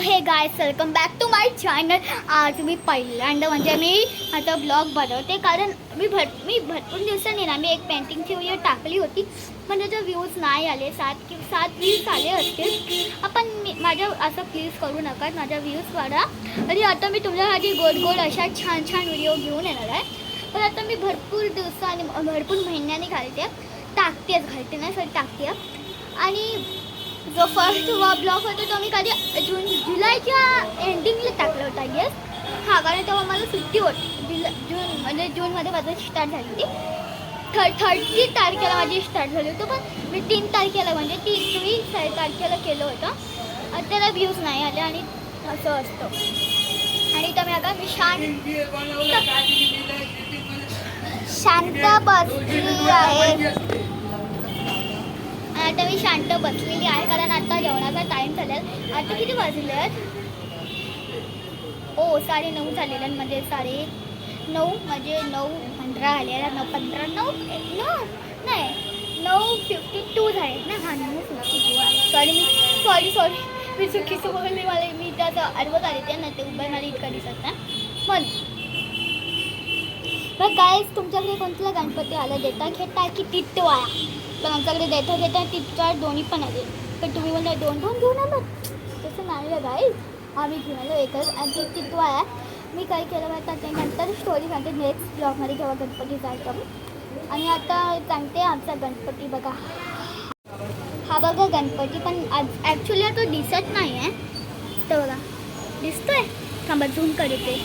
हे guys, welcome back to my channel. आज मी पहिल्यांदा म्हणजे मी आता ब्लॉग बनवते, कारण मी भरपूर दिवसांनी ना मी एक पेंटिंगची व्हिडिओ टाकली होती, पण त्याचे व्ह्यूज नाही आले. 7 व्ह्यूज आले असतील. आपण माझ्या असं प्लीज करू नका, माझ्या व्ह्यूज वाढा. आणि आता मी तुमच्यासाठी गोड अशा छान व्हिडिओ घेऊन येणार आहे. पण आता मी भरपूर दिवसांनी भरपूर महिन्यांनी टाकते ना सर टाकते. आणि जो फर्स्ट ब्लॉग होता तो मी कधी जुलैच्या एंडिंगला टाकला होता. येस हां, कारण तेव्हा मला सुट्टी होती. जूनमध्ये माझं स्टार्ट झाली होती. 30 तारखेला माझी स्टार्ट झाली होती, पण मी 3 तारखेला म्हणजे 3 तारखेला केलं होतं. त्याला व्ह्यूज नाही आले आणि असं असतं. आणि तर मी शांत बसली आहे. आता मी शांत बसलेली आहे, कारण आता जेवणाचा टाईम झालेला. आता किती वाजले आहेत? 9:30 झालेले, म्हणजे 9:30 म्हणजे 9:15 आले. 9:15 नाही 9:52 झाले ना. हां 9:52. सॉरी मी चुकीचं बोलली. मी त्याचं अर्वत आले ते ना, ते उभं मला इतकं दिसत ना. पण काय तुमच्याकडे कोणत्या गणपती आला देता घेता की टिटवाळा? पण आमच्याकडे देता टिटवाळा दोन्ही पण आले. पण तुम्ही बोलता दोन घेऊन आलो, तसं नाही आहे गाईज. आम्ही घेऊन आलो एकच. आणि ती टिटवाळा मी काय केलं माहिती ते नंतर स्टोरी सांगते नेक्स्ट ब्लॉगमध्ये, जेव्हा गणपती जायचं. आणि आता सांगते आमचा गणपती बघा. हा बघा गणपती, पण ॲक्च्युली तो दिसत नाही आहे. तर बघा दिसतोय, थांबा झूम करते.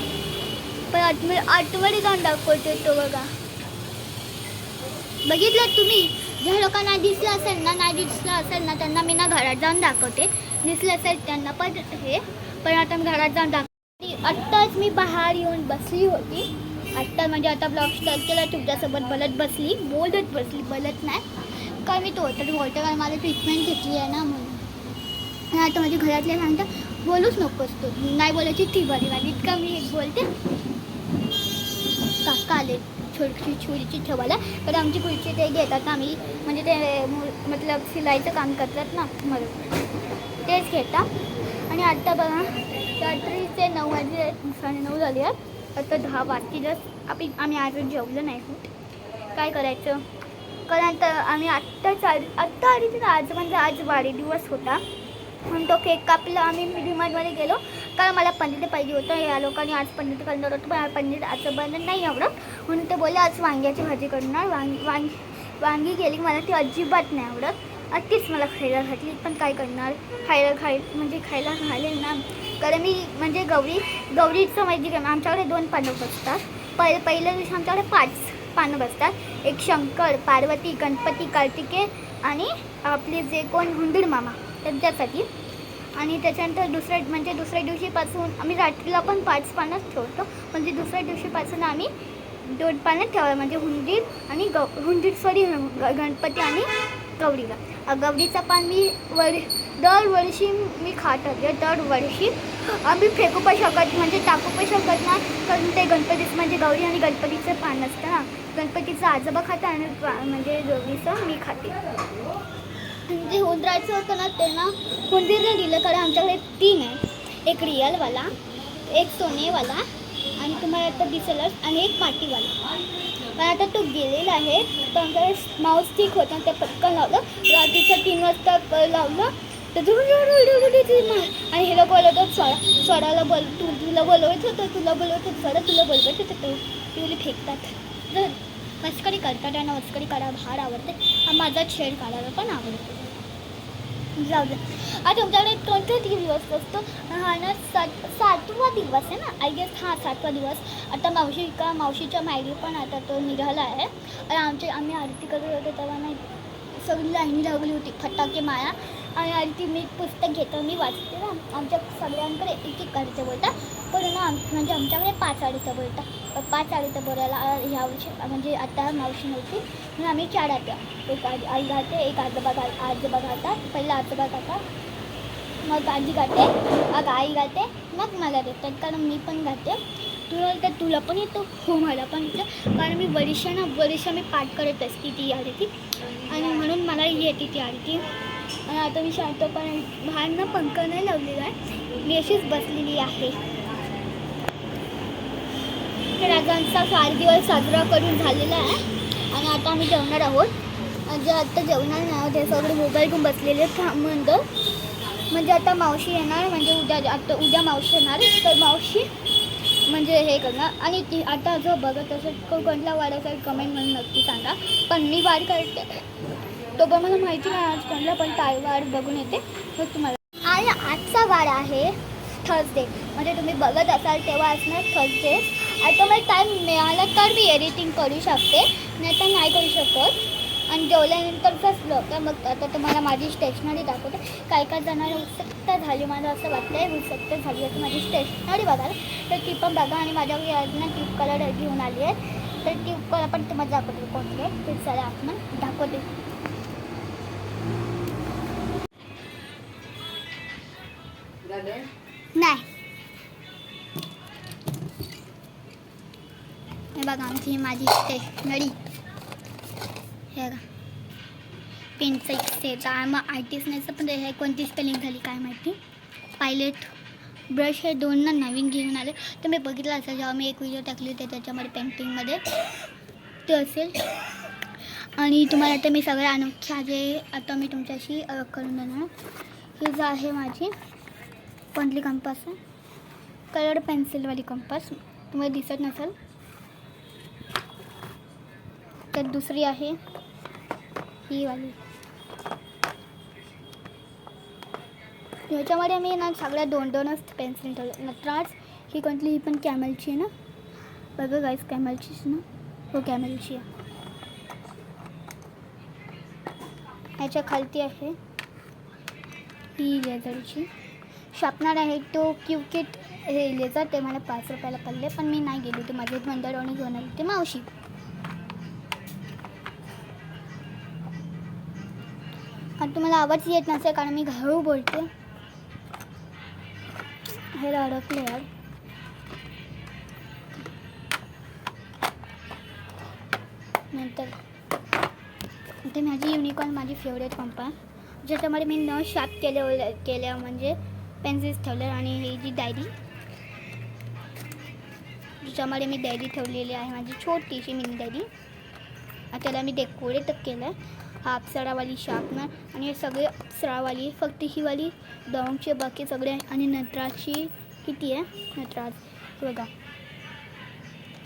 पण आतमध्ये जाऊन दाखवते तो बघा. बघितलं तुम्ही? ज्या लोकांना दिसलं असेल ना त्यांना मी ना घरात जाऊन दाखवते. दिसलं असेल त्यांना पण आता मी घरात जाऊन दाखवते. आत्ताच मी बाहेर येऊन बसली होती. म्हणजे आता ब्लॉग स्टार्ट केला, तुमच्यासोबत बोलत नाही. काय मी तो तर बोलते, कारण मला ट्रीटमेंट घेतली आहे ना म्हणून. आता माझ्या घरातले सांगतात बोलूच नकोस तू, नाही बोलायची ती बरी वाली. इतका मी बोलते. काका आले छुरीची ठेवायला, तर आमची खुर्ची ते घेतात आम्ही, म्हणजे ते मतलब शिलाईचं काम करतात ना, मला तेच घेतात. आणि आत्ता बघा रात्रीचे 9 वाजले, 9:30 झाले आहेत. आता 10 वाजतीलच. आम्ही आज जेवलो नाही होत. काय करायचं, कारण तर आम्ही आत्ता आली तर आज वाढदिवस होता, म्हणून तो केक कापला. आम्ही डिमार्टमध्ये गेलो, कारण मला पनीर पाहिजे होतं. या लोकांनी आज पनीर करणार होतं, पण पनीर असं बनत नाही आवडत, म्हणून ते बोलले आज वांग्याची भाजी करणार. वांगी केली, मला ती अजिबात नाही आवडत. तीच मला खायला घातली, पण काय करणार, खायला घालेल ना. कारण मी म्हणजे गौरीचं माहिती काय, आमच्याकडे 2 पानं बसतात. पहिल्या दिवशी आमच्याकडे 5 पानं बसतात. एक शंकर, पार्वती, गणपती, कार्तिकेय आणि आपले जे कोण हुंदीर मामा त्यांच्यासाठी. आणि त्याच्यानंतर दुसऱ्या दिवशीपासून आम्ही रात्रीला पण 5 पानंच ठेवतो. म्हणजे दुसऱ्या दिवशीपासून आम्ही 2 पानं ठेवायला, म्हणजे गणपती आणि गौरीला. गौरीचा पान मी दरवर्षी मी खात होते. दरवर्षी आम्ही फेकू पण शकत, म्हणजे टाकू पण शकत ना, कारण ते गणपतीचं म्हणजे गौरी आणि गणपतीचं पान असतं ना. गणपतीचं आजोबा खातं आणि म्हणजे गौरीचं मी खाते. जे हुंदराचं होतं ना, ते ना हुंदीरला दिलं, कारण आमच्याकडे 3 आहे. एक रिअलवाला, एक सोनेवाला आणि तुम्हाला आता दिसेलच, आणि एक मातीवाला. पण आता तो गेलेला आहे. तर आमच्याकडे माऊस स्टिक होतं, ते पटकन लावलं. रात्रीचं 3 वाजता लावलं तर आणि हे लोक बोलत होतं स्वराला तुला बोलवत होतं स्वरा, तुला बोलवत होतं. ती मुली फेकतात. तर मस्करी करतात आणि मस्करी करायला फार आवडते. माझा छेड काढायला पण आवडतो. जाऊ दे. आता तुमच्याकडे कोणता दिवस असतो? हा ना 7वा दिवस आहे ना, आय गेस. हां 7वा दिवस. आता मावशीच्या मायरी पण आता तो निघाला आहे. आणि आम्ही आरती करत होतो तेव्हा नाही सगळी लाईन लागली होती, फटाके माया. आणि आरती मी पुस्तक घेतो, मी वाचते ना. आमच्या सगळ्यांकडे एक करायचं बोलतात, पण ना म्हणजे आमच्याकडे 5 आरत्या बोलतात. 5 आरत्या बोलायला ह्यावर्षी म्हणजे आता मावशी नव्हती, म्हणून आम्ही 4 आरत्या. एक आई गाते, एक आजोबा गातात. पहिला आजोबा गातात, मग आजी गाते, मग आई गाते, मग मला देतात, कारण मी पण गाते. तुला पण येतो? हो मला पण येतं, कारण मी वर्षा मी पाठ करत असते ती आरती, आणि म्हणून मला येते ती आरती. आणि आता मी शांतपणे बाहेरनं पंखा नाही लावलेला आहे, मी अशीच बसलेली आहे. तर आज आमचा वाढदिवस साजरा करून झालेला आहे आणि आता आम्ही जेवणार आहोत. म्हणजे आता जेवणार नाही आहोत, हे सगळे मोबाईल घेऊन बसलेले थांबून. म्हणजे आता मावशी येणार, म्हणजे उद्या मावशी येणार. तर मावशी म्हणजे हे करणार. आणि ती आता जो बघत असेल कोणत्या वाढ असेल कमेंट म्हणून नक्की सांगा. पण मी वाढ करते तो पण मला माहिती नाही आज कोणला, पण ताई वाढ बघून येते मग तुम्हाला. आणि आजचा वाढ आहे थर्सडे, म्हणजे तुम्ही बघत असाल तेव्हा असणार थर्सडे. आता मला टाईम मिळाला तर मी एडिटिंग करू शकते, नाही तर नाही करू शकत. आणि जेवल्यानंतरच ब्लॉग. मग आता तुम्हाला माझी स्टेशनरी दाखवते. काय काय जणांना उत्सुकता झाली, मला असं वाटतं उत्सुकता झाली आहे माझी स्टेशनरी बघायला. तर ती पण बघा. आणि माझ्याकडे आज ना ट्यूब कलर घेऊन आली आहे, तर ट्यूब कलर पण तुम्हाला दाखवते कोणते आहे ते. चला आपण दाखवते. नाही हे बघा आमची माझी स्टेशनरी. हे बघा पेन्सिल सेट मग आर्टिस्टनेचं पण हे कोणती स्पेलिंग झाली काय माहिती. पायलेट ब्रश हे 2 ना नवीन घेऊन आले. तर मी बघितलं असेल जेव्हा मी एक व्हिडिओ टाकली होती त्याच्यामध्ये पेंटिंगमध्ये ते असेल. आणि तुम्हाला आता मी सगळ्या अनोख्या जे आता मी तुमच्याशी करून देणार. ही जी आहे माझी कोणती कंपास आहे, कलर पेन्सिलवाली कंपास, तुम्हाला दिसत नसेल. तर दुसरी आहे ही वाली. ह्याच्यामध्ये मी ना सगळ्या 2-2च पेन्सिल ठेवले. नटराज ही कोणती, ही पण कॅमेलची आहे ना. बघा गाईस कॅमेलचीच ना, हो कॅमेलची आहे. ह्याच्या खालती आहे ही लेझरची. शार्पनर आहे तो क्यूकिट हे लेझर, ते मला 5 रुपयाला पडले, पण मी नाही गेली. ते माझे मंडळवणी घेऊन आली ते मावशी. आणि तुम्हाला आवाज येत नसेल कारण मी हळू बोलते. हे अडकले यार. नंतर ते माझी युनिकॉर्न माझी फेवरेट कंपनी, ज्याच्यामध्ये मी न शार्प केल्या म्हणजे पेन्सिल्स ठेवल्या. आणि ही जी डायरी, ज्याच्यामध्ये मी डायरी ठेवलेली आहे माझी छोटीशी मिनी डायरी. त्याला मी डेकोरेट केलं आहे. हा अप्सरावाली शार्पनर आणि हे सगळे अप्सरावाली, फक्त ही वाली डॉंगचे बाकी सगळे. आणि नटराजची किती आहे नटराज बघा,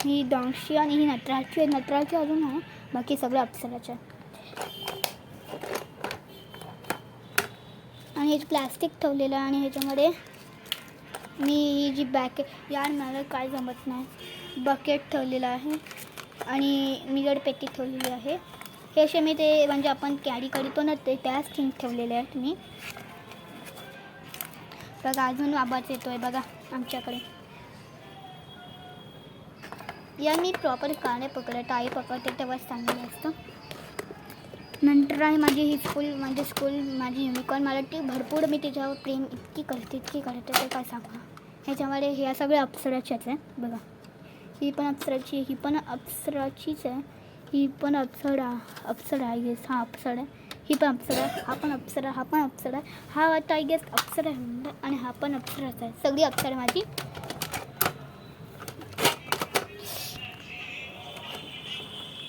ही डॉंगची आणि ही नटराजची अजून आहे, बाकी सगळे अप्सराचे. आणि हे प्लास्टिक ठेवलेलं आहे. आणि ह्याच्यामध्ये मी ही जी बॅकेट यार मला काय जमत नाही, बकेट ठेवलेलं आहे. आणि मिरर पेटी ठेवलेली आहे. हे असे मी ते म्हणजे आपण कॅरी करतो ना ते त्याच थिंग ठेवलेले आहेत मी. बघा अजून आवाज येतोय बघा आमच्याकडे. या मी प्रॉपर का नाही पकडत, आई पकडते तेव्हाच चांगलं असतं. नंतर आहे माझी ही स्कूल माझी युनिकॉर्न. मला ती भरपूर मी तिच्यावर प्रेम इतकी करते ते काय सांगा. ह्याच्यामध्ये ह्या सगळ्या अप्सराच्याच आहे बघा. ही पण अप्सराची, ही पण अप्सराचीच आहे. ही पण अप्सरा आय गेस, हा अप्सरा आहे. ही पण अप्सरा, हा पण अप्सरा, हा पण अप्सरा आहे. हा आता आय गेस अप्सरा आहे आणि हा पण अप्सराच आहे. सगळी अप्सरा माझी.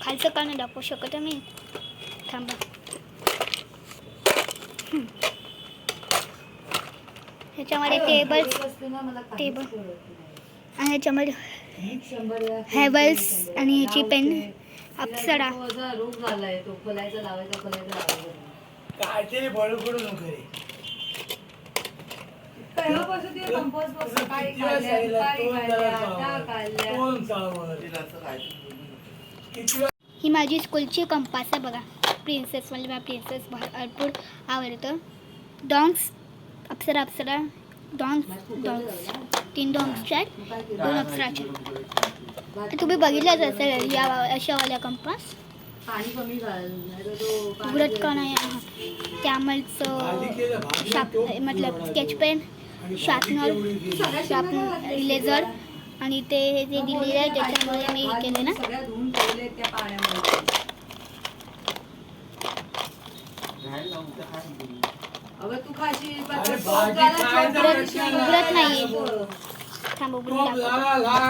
खालचं का नाही दाखवू शकत मी, थांबा. ह्याच्यामध्ये टेबल आणि ह्याच्यामध्ये हॅवेल्स आणि ह्याची पेन अप्सरा. ही माझी स्कूलची कंपास आहे बघा, प्रिन्सेस. म्हणजे मला प्रिन्सेस भरपूर आवडतं. डॉंग्स अप्सरा डॉंग्स 3 डॉंग्सचे आहेत, 2 अप्सराचे. तुम्ही बघितलंच असेल या अशावाल्या कंपास. उघडत का नाही. कॅमलचं मतलब स्केच पेन, शार्पनर लेझर आणि ते हे जे दिलेलं आहे त्याच्यामुळे मी हे केले ना. अगं तू खाशील पण अरे तो भाजी झाला, खायचं तो झाला, कशाला? उघडत नाहीये. बरं. थांब उघडून खूप दाखवते. झाला लहान.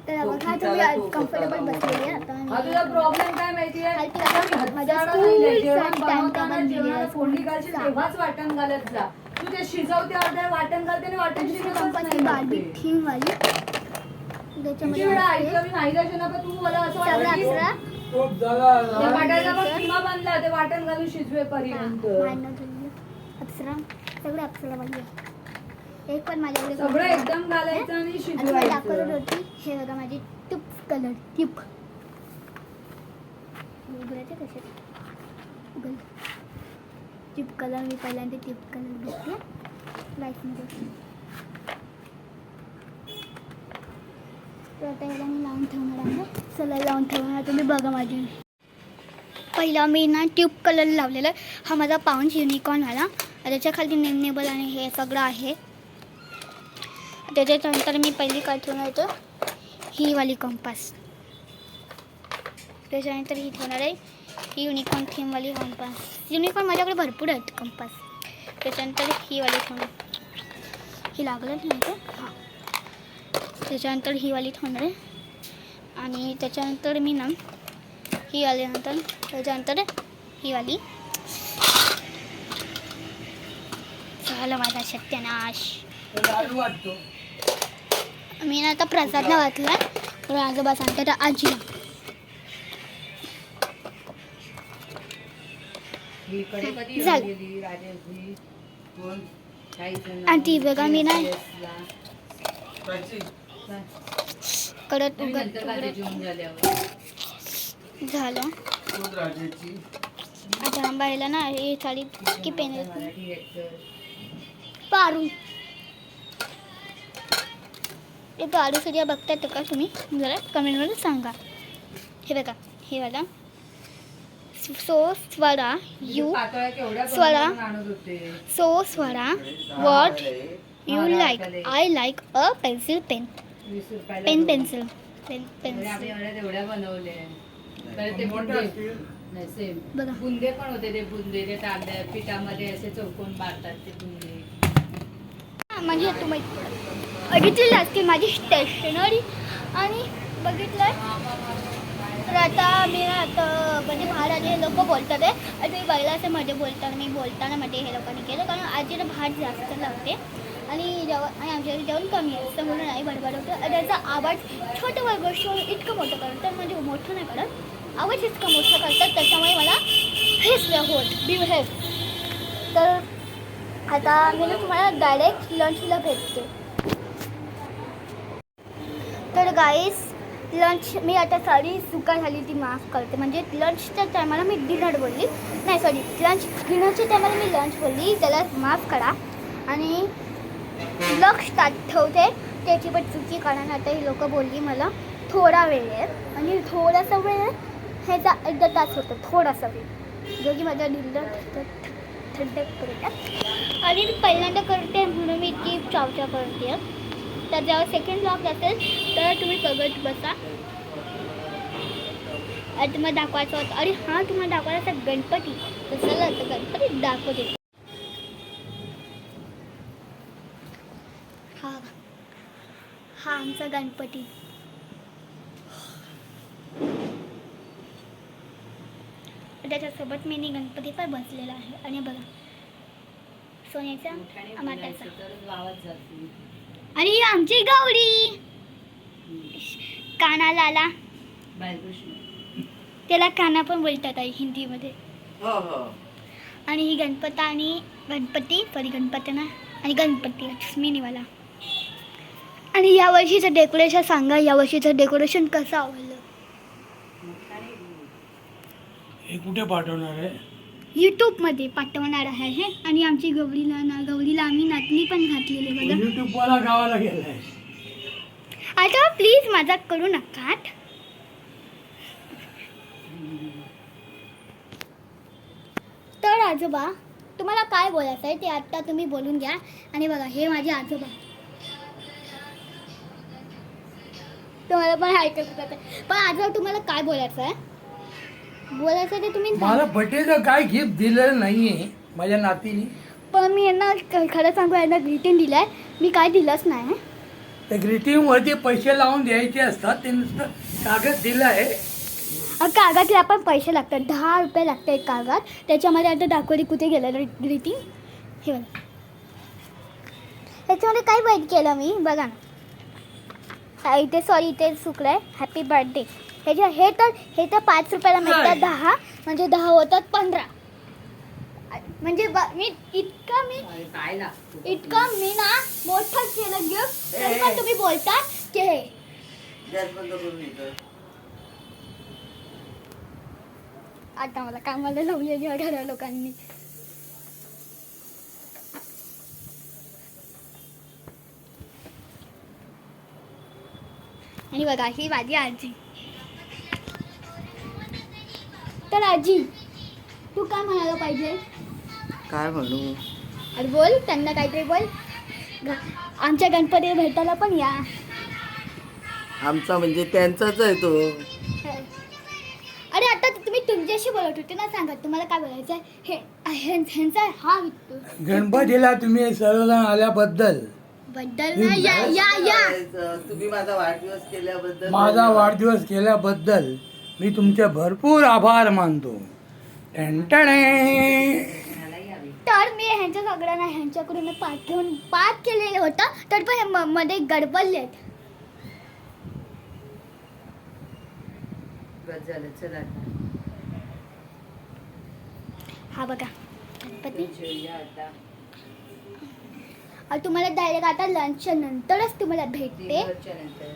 तर बघा तो तुम्ही त्याला तो कम्फर्टेबल होता. बसलेली आहे आता हा तुझा मी प्रॉब्लेम काय माहितीये खालती आता माझ्या हजारा स्कूलचा नाही, जेवण टाइम बनवताना टेबल जेवणाला दिलेला फोडणी घालशील स्कूलचा. तेव्हाच वाटण घालत जा. तू ते शिजवते अर्ध्या वाटण घालते आणि वाटण दुसरी शिजवतच कंपासची नाही बारबी ते. थीम वाली किती त्याच्यामध्ये वेळा असते. ऐकलं मी नाही अशा का तू मला असं सगळा वाटतं की अक्षरा खूप झाला त्या लहान. बटाट्याचा बघ किमा बनला ते वाटण घालून शिजवेपर्यंत अप्सरा सगळे अप्सरावाली आहे. एक पण माझ्याकडे सगळं एकदम घालायचं आणि आणि तुम्हाला दाखवत शिजवायचं. होती हे बघा माझी टिप कलर टिप उघडायचे कसे उघड टिप कलर मी पहिल्यांदा टिप कलर घेतला लाईटमध्ये. तर आता याला मी लावून ठेवणार आहे. चला लावून ठेवणार तुम्ही बघा माझी. पहिला मी ना ट्यूब कलर लावलेला हा माझा पाऊंड युनिकॉर्न आला त्याच्या खाली नेमनेबल आणि हे सगळं आहे. त्याच्यानंतर मी पहिली काय ठेवणार आहे ही वाली कंपास. त्याच्यानंतर ही ठेवणार आहे ही युनिकॉर्न थीमवाली कंपास. युनिकॉर्न माझ्याकडे भरपूर आहेत कंपास. त्याच्यानंतर ही वाली ठेवणार ही लागलं नाही का हां. त्याच्यानंतर ही वाली ठेवणार आहे आणि त्याच्यानंतर मी ना ही आल्यानंतर त्याच्यानंतर ही वाली. झालं माझा सत्यानाश. लाडू वाटतो. मी ना आता प्रसादला घातला तर आजोबा सांगतात आजी ही कडे कधी झालं. येऊन गेली राजेशजी? कोण? काही जण आणि ती बघा मी ना GS ला. त्याची कडत तुम्ही उघड नंतर काय जेवण झाल्यावर झालं. खूप राजाची. आता आंबायला ना हे साडी की पेन मराठी lecture. पारू ते पारू सगळ्या बघताय का तुम्ही जरा कमेंटमध्ये सांगा. हे बघा हे वाला सो स्वरा यू पातोळ्या केवढ्या स्वरा. बनवून आणत होते. सो स्वरा वॉट यू हा, लाईक राहतले. I like a pencil pen 20 रुपयाला पेन दोन. पेन्सिल पेन म्हणजे आम्ही पेन्सिल एवढ्या तेवढ्या बनवले. तर ते मोठे बुंदे असतील. नाही सेम बघा. बुंदे पण होते. ते बुंदे ते तांदळा पिठामध्ये असे चौकोन मारतात ते बुंदे. म्हणजे तुम्ही बघितलेलं असते माझी स्टेशनरी आणि बघितलं तर आता मी ना आता म्हणजे बाहेर हे लोक बोलतात आहे आणि मी बघितलं असं मध्ये बोलताना मध्ये हे लोकांनी केलं कारण आजीला भात जास्त लागते आणि आणि आमच्या जेवण कमी असतं म्हणून नाही बडबड होतं. त्याचा आवाज छोटं गोष्ट इतकं मोठं करतात म्हणजे मोठं नाही करत आवाज इतकं मोठं करतात त्याच्यामुळे मला हेच होत बिहेव. तर आता मी ना तुम्हाला डायरेक्ट लंचला भेटते. तर गाईस लंच मी आता साडी चुका झाली ती माफ करते म्हणजे लंचच्या टायमाला मी डिनर बोलली नाही सॉरी डिनरच्या टायमाला मी लंच बोलली त्याला माफ करा आणि ब्लॉग स्टार्ट ठेवते त्याची पण चुकी कारण आता ही लोक बोलली मला थोडा वेळ आहे आणि थोडासा वेळ आहे ह्याचा एकदा तास होतो थोडासा वेळ जो की माझ्या दिलला थंड करतात आणि मी पहिल्यांदा करते म्हणून मी इतकी चावचाव करते. तर जेव्हा सेकंड ब्लॉग असेल तर तुम्ही बघत बसा. आणि तुम्हाला दाखवायचं होतं आणि हां तुम्हाला दाखवायचा गणपती तर चला तर गणपती दाखवते. हा हा आमचा गणपती त्याच्यासोबत मिनी गणपती पण बसलेला आहे आणि बघा सोन्याचा माटाचा तरच गावात जाते. आणि ही आमची गौरी कानाला आला बालकृष्ण त्याला काना पण बोलतात आहे हिंदीमध्ये. हो हो आणि ही गणपती सॉरी गणपती ना आणि गणपती मिनीवाला. आणि यावर्षीचं डेकोरेशन सांगा यावर्षीचं डेकोरेशन कसं आवडलं. हे कुठे पाठवणार आहे? यूट्यूबमध्ये पाठवणार आहे हे आणि आमची गौरीला आम्ही नातनी पण घातलेली बघा. युट्यूब वाला गावाला गेलाय. आता प्लीज मजाक करू नका. तर आजोबा तुम्हाला काय बोलायचं आहे ते आत्ता तुम्ही बोलून घ्या. आणि बघा हे माझे आजोबा तुम्हाला पण ऐकत होतं पण आजोबा तुम्हाला काय बोलायचं आहे ते तुम्ही मला बर्थडेचं काय गिफ्ट दिलेलं नाहीये माझ्या नातीने. पण मी यांना खरं सांगू यांना ग्रीटिंग दिलं आहे, मी काय दिलंच नाही. त्या ग्रीटिंगवरती पैसे लावून द्यायचे असतात, ते नुसतं कागद दिलं आहे. कागदला पण पैसे लागतात, 10 रुपये लागतं एक कागद. त्याच्यामध्ये आता दाखवली कुठे गेलं ग्रीटिंग. हे बघा, त्याच्यामध्ये काय वाईट केलं मी बघा ना. इथे सॉरी इथे चुकलं आहे, हॅपी बर्थडे. हे तर 5 रुपयाला मिळतात 10, म्हणजे 10 होतात 15. म्हणजे मी इतकं ना मोठं केलं गिफ्ट, तरी पण तुम्ही बोलता की हे आता मला कामाला लावलेली घरा लोकांनी. आणि बघा ही माझी आजी. तर आजी तू काय म्हणायला पाहिजे? काय म्हणू? अरे बोल, त्यांना काहीतरी बोल. आमच्या गणपती भेटायला पण या. आमचा म्हणजे त्यांचाच आहे तो. अरे आता तुम्ही तुमच्याशी बोलत होते ना, सांगा तुम्हाला काय बोलायचं आहे. ह्यांचा हा गणपतीला तुम्ही सर्वजण आल्याबद्दल बद्दल ना या तुम्ही माझा वाढदिवस केल्याबद्दल, माझा वाढदिवस केल्याबद्दल मी तुमचे भरपूर आभार मानतो. तर मी ह्यांच्या सगळ्यांना ह्यांच्याकडून पाठ केलेलं होतं, तर पण हे मध्ये गडबडले आहेत. बस झालं, चला हा बघा गणपती. जेवूया आता. तुम्हाला डायरेक्ट आता लंचच्या नंतरच तुम्हाला भेटते. डिनरच्या नंतर.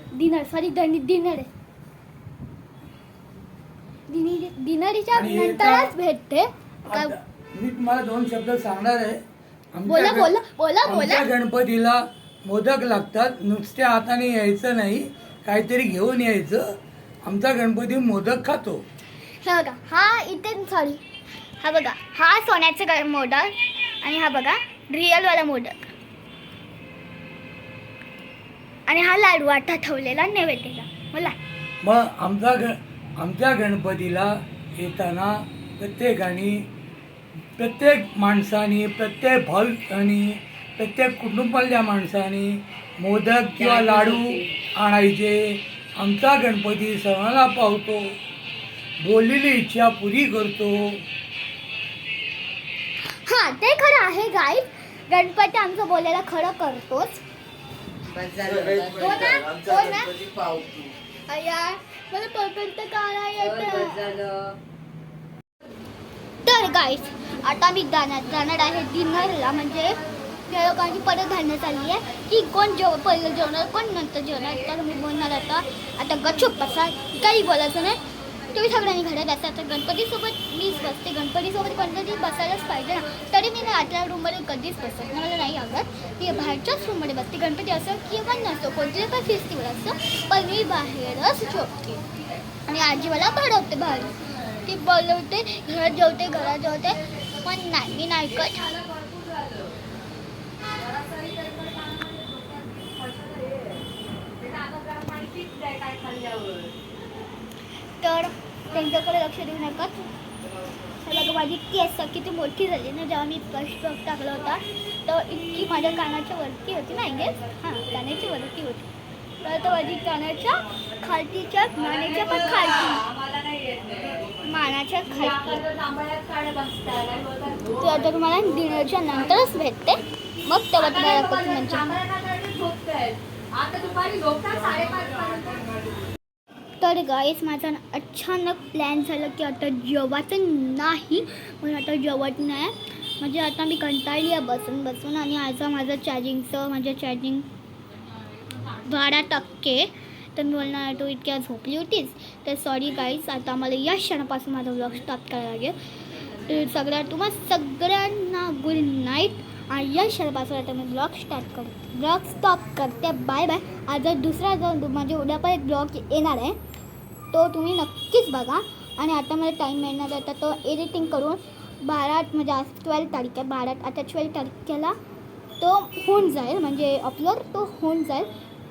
डिनरच्या आणि नंतरच भेटते. आता मी तुम्हाला 2 शब्द सांगणार आहे. बोला बोला बोला बोला. आमच्या गणपतीला मोदक लागतात, नुसत्या हाताने यायचं नाही, काहीतरी घेऊन यायचं. आमचा गणपती मोदक खातो. हा बघा, हा इथे सॉरी, हा बघा हा सोन्याचा मोदक आणि हा बघा रिअलवाला मोदक आणि हा लाडू आटा ठेवलेला नैवेद्याला. बोला. मग आमच्या गणपतीला येताना प्रत्येक माणसाने, प्रत्येक भाविकांनी, प्रत्येक कुटुंबातल्या माणसाने मोदक किंवा लाडू आणायचे. आमचा गणपती सर्वांना पावतो, बोललेली इच्छा पुरी करतो. हा ते खरं आहे गाईज, गणपती आमचं बोलायला खरं करतोच. बस झालं, सगळेच हो ना? म्हणतात, आमचा हो ना? गणपती पावतो. यार मला पकडतं काळा बस येतं. झालं. तर गाईज आता मी जाणार आहे डिनरला. म्हणजे त्या लोकांची परत घालण्यात चालली आहे की कोण पहिलं जेवणार कोण नंतर जेवणार. तर मी बोलणार आता गपचूप बसा, काही बोलायचं नाही. तुम्ही सगळ्यांनी घरात असता. तर गणपतीसोबत मीच बसते, गणपतीसोबत गणपती बसायलाच पाहिजे ना. तरी मी ना आतल्या रूममध्ये कधीच बसत नाही, मला नाही आवडत. मी बाहेरच्याच रूममध्ये बसते. गणपती असो किंवा नसो, कोणते पण फेस्टिवल असतं, पण मी बाहेरच झोपते. आणि आजी मला भरवते बाहेर, ती बोलवते घरात जेवते, पण नाही मी नाही ऐकत. तर त्यांच्याकडे लक्ष देऊ नका. बघा माझी केस किती मोठी झाली ना. जेव्हा मी फर्स्ट बॉक्स टाकला होता तर इतकी माझ्या कानाच्या वरती होती ना, गेस हां कानाच्या वरती होती. तर माझी कानाच्या खालतीच्या मानेच्या पण खालती, मानाच्या खालती. तर आता तुम्हाला डिनरच्या नंतरच भेटते, मग तेव्हा तुम्हाला दाखवते नंतर. तर गाईस माझा अचानक प्लॅन झालं की आता जेवायचं नाही, पण आता जेवत नाही. म्हणजे आता मी कंटाळली आहे बसून आणि आज माझं चार्जिंग 12%. तर मी बोलणार तू इतक्या झोपली होतीस. तर सॉरी गाईस, आता मला या क्षणापासून माझा व्लॉग स्टॉप करायला लागेल. तर सगळ्यांना गुड नाईट. आणि या क्षणापासून आता मी ब्लॉग स्टॉप करते. Bye bye. आज दुसरा जो म्हणजे उद्या पण एक ब्लॉग येणार आहे, तो तुम्ही नक्कीच बघा. आणि आता मला टाईम मिळणार आहे, तो एडिटिंग करून 12 म्हणजे आज 12 तारीख आहे, 12 आता 12 तारखेला तो होऊन जाईल, म्हणजे अपलोड तो होऊन जाईल.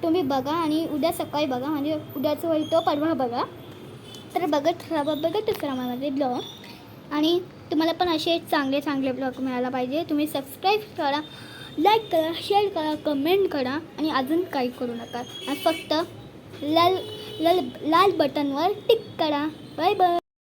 तुम्ही बघा आणि उद्या सकाळी बघा, म्हणजे उद्याचं होईल तो परवा बघा. तर बघत राहा माझे ब्लॉग. आणि तुम्हाला पण असे चांगले चांगले ब्लॉग मिळायला पाहिजे. तुम्ही सबस्क्राईब करा, लाईक करा, शेअर करा, कमेंट करा आणि अजून काही करू नका. आणि फक्त लाल लाल लाल बटनवर टिक करा. Bye bye.